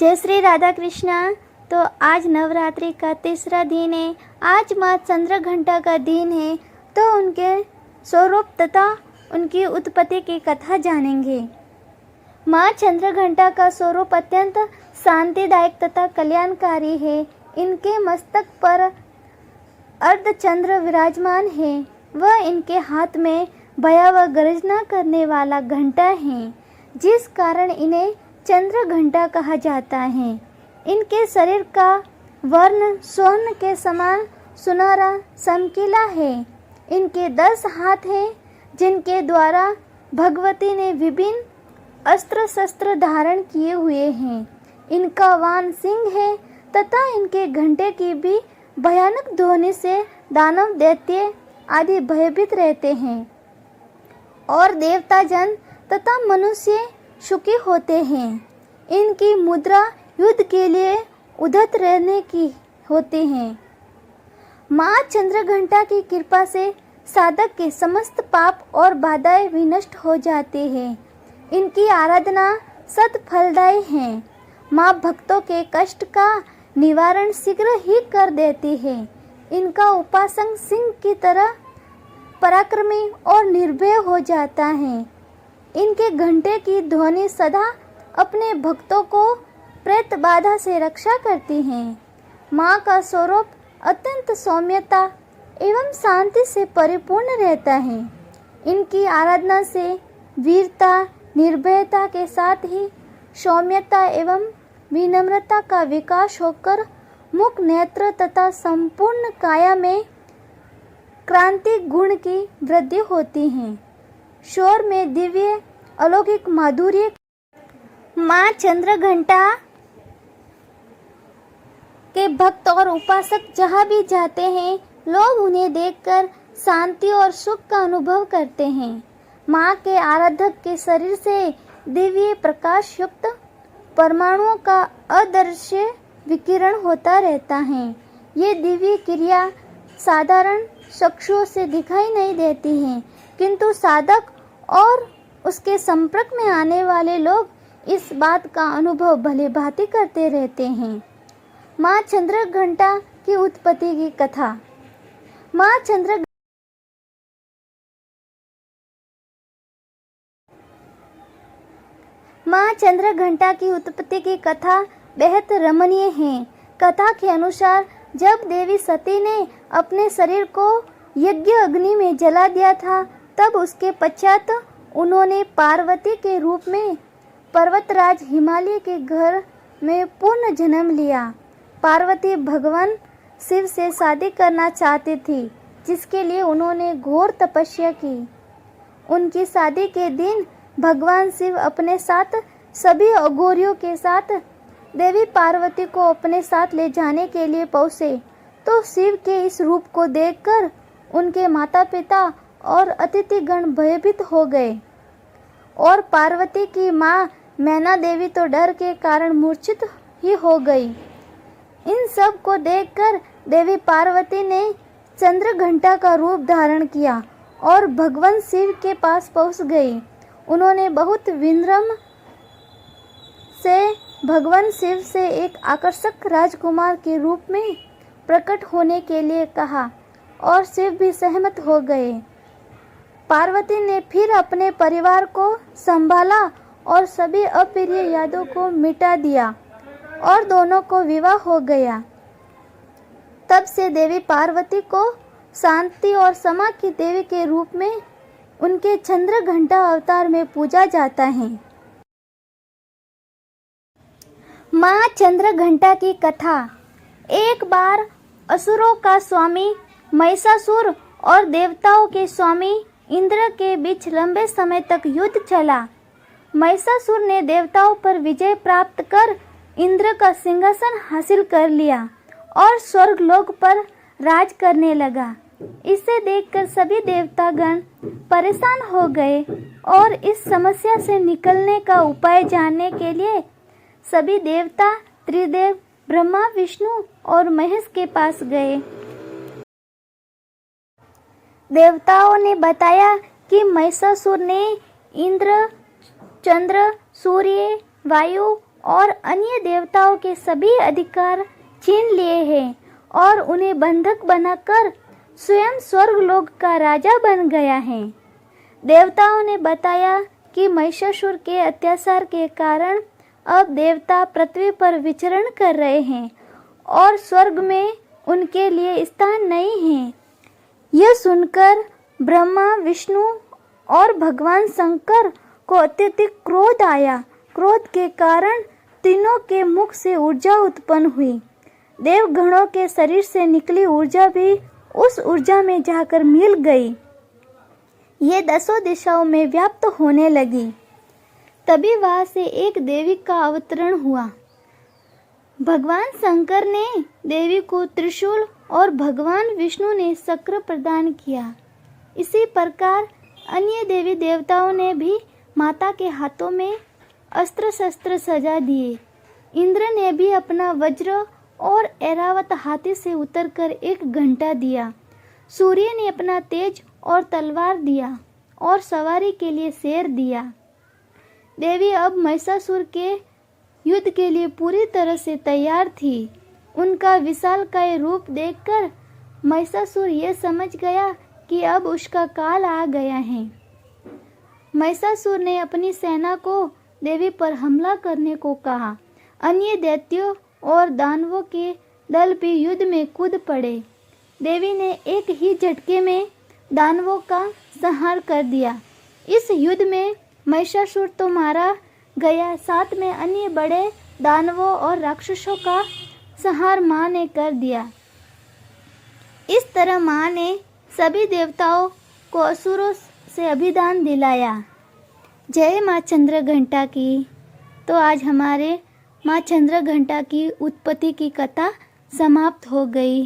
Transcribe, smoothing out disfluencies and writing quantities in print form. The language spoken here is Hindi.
जय श्री राधा कृष्णा। तो आज नवरात्रि का तीसरा दिन है। आज माँ चंद्रघंटा का दिन है, तो उनके स्वरूप तथा उनकी उत्पत्ति की कथा जानेंगे। माँ चंद्रघंटा का स्वरूप अत्यंत शांतिदायक तथा कल्याणकारी है। इनके मस्तक पर अर्धचंद्र विराजमान है। वह इनके हाथ में भयावह गर्जना करने वाला घंटा है, जिस कारण इन्हें चंद्रघंटा कहा जाता है। इनके शरीर का वर्ण स्वर्ण के समान सुनहरा चमकीला है। इनके 10 हाथ हैं, जिनके द्वारा भगवती ने विभिन्न अस्त्र शस्त्र धारण किए हुए हैं। इनका वाहन सिंह है तथा इनके घंटे की भी भयानक ध्वनि से दानव दैत्य आदि भयभीत रहते हैं और देवता जन तथा मनुष्य सुखी होते हैं। इनकी मुद्रा युद्ध के लिए उद्धत रहने की होते हैं। माँ चंद्रघंटा की कृपा से साधक के समस्त पाप और बाधाएं विनष्ट हो जाते हैं। इनकी आराधना सत फलदायी है। माँ भक्तों के कष्ट का निवारण शीघ्र ही कर देती है। इनका उपासक सिंह की तरह पराक्रमी और निर्भय हो जाता है। इनके घंटे की ध्वनि सदा अपने भक्तों को प्रेत बाधा से रक्षा करती है। माँ का स्वरूप अत्यंत सौम्यता एवं शांति से परिपूर्ण रहता है। इनकी आराधना से वीरता निर्भयता के साथ ही सौम्यता एवं विनम्रता का विकास होकर मुख नेत्र तथा संपूर्ण काया में क्रांति गुण की वृद्धि होती है। स्वर में दिव्य अलौकिक माधुर्य। माँ चंद्रघंटा के भक्त और उपासक जहाँ भी जाते हैं, लोग उन्हें देखकर शांति और सुख का अनुभव करते हैं। माँ के आराधक के शरीर से दिव्य प्रकाश युक्त परमाणुओं का अदृश्य विकिरण होता रहता है। ये दिव्य क्रिया साधारण चक्षुओं से दिखाई नहीं देती है, किंतु साधक और उसके संपर्क में आने वाले लोग इस बात का अनुभव भली भांति करते रहते हैं। माँ चंद्रघंटा की उत्पत्ति की कथा। माँ चंद्रघंटा की उत्पत्ति की कथा बेहद रमणीय है। कथा के अनुसार जब देवी सती ने अपने शरीर को यज्ञ अग्नि में जला दिया था, तब उसके पश्चात उन्होंने पार्वती के रूप में पर्वतराज हिमालय के घर में पुनः जन्म लिया। पार्वती भगवान शिव से शादी करना चाहती थी, जिसके लिए उन्होंने घोर तपस्या की। उनकी शादी के दिन भगवान शिव अपने साथ सभी अघोरियों के साथ देवी पार्वती को अपने साथ ले जाने के लिए पहुँचे, तो शिव के इस रूप को देखकर उनके माता पिता और अतिथिगण भयभीत हो गए और पार्वती की माँ मैना देवी तो डर के कारण मूर्छित ही हो गई। इन सब को देखकर देवी पार्वती ने चंद्रघंटा का रूप धारण किया और भगवान शिव के पास पहुंच गई। उन्होंने बहुत विनम्र से भगवान शिव से एक आकर्षक राजकुमार के रूप में प्रकट होने के लिए कहा और शिव भी सहमत हो गए। पार्वती ने फिर अपने परिवार को संभाला और सभी अप्रिय यादों को मिटा दिया और दोनों को विवाह हो गया। तब से देवी पार्वती को शांति और क्षमा की देवी के रूप में उनके चंद्रघंटा अवतार में पूजा जाता है। माँ चंद्रघंटा की कथा। एक बार असुरों का स्वामी महिषासुर और देवताओं के स्वामी इंद्र के बीच लंबे समय तक युद्ध चला। महिषासुर ने देवताओं पर विजय प्राप्त कर इंद्र का सिंहासन हासिल कर लिया और स्वर्गलोक पर राज करने लगा। इसे देखकर सभी देवतागण परेशान हो गए और इस समस्या से निकलने का उपाय जानने के लिए सभी देवता त्रिदेव ब्रह्मा विष्णु और महेश के पास गए। देवताओं ने बताया कि महिषासुर ने इंद्र, चंद्र, सूर्य, वायु और अन्य देवताओं के सभी अधिकार छीन लिए हैं और उन्हें बंधक बनाकर स्वयं स्वर्गलोक का राजा बन गया है। देवताओं ने बताया कि महिषासुर के अत्याचार के कारण अब देवता पृथ्वी पर विचरण कर रहे हैं और स्वर्ग में उनके लिए स्थान नहीं है। यह सुनकर ब्रह्मा, विष्णु और भगवान शंकर को अत्यधिक क्रोध आया। क्रोध के कारण तीनों के मुख से ऊर्जा उत्पन्न हुई। देवगणों के शरीर से निकली ऊर्जा भी उस ऊर्जा में जाकर मिल गई। ये 10 दिशाओं में व्याप्त होने लगी। तभी वहां से एक देवी का अवतरण हुआ। भगवान शंकर ने देवी को त्रिशूल और भगवान विष्णु ने चक्र प्रदान किया। इसी प्रकार अन्य देवी देवताओं ने भी माता के हाथों में अस्त्र शस्त्र सजा दिए। इंद्र ने भी अपना वज्र और ऐरावत हाथी से उतरकर एक घंटा दिया। सूर्य ने अपना तेज और तलवार दिया और सवारी के लिए शेर दिया। देवी अब महिषासुर के युद्ध के लिए पूरी तरह से तैयार थी। उनका विशालकाय रूप देखकर महिषासुर यह समझ गया कि अब उसका काल आ गया है। महिषासुर ने अपनी सेना को देवी पर हमला करने को कहा। अन्य दैत्यों और दानवों के दल भी युद्ध में कूद पड़े। देवी ने एक ही झटके में दानवों का संहार कर दिया। इस युद्ध में महिषासुर तो मारा गया, साथ में अन्य बड़े दानवों और राक्षसों का संहार माँ ने कर दिया। इस तरह माँ ने सभी देवताओं को असुरों से अभिदान दिलाया। जय माँ चंद्रघंटा की। तो आज हमारे माँ चंद्रघंटा की उत्पत्ति की कथा समाप्त हो गई।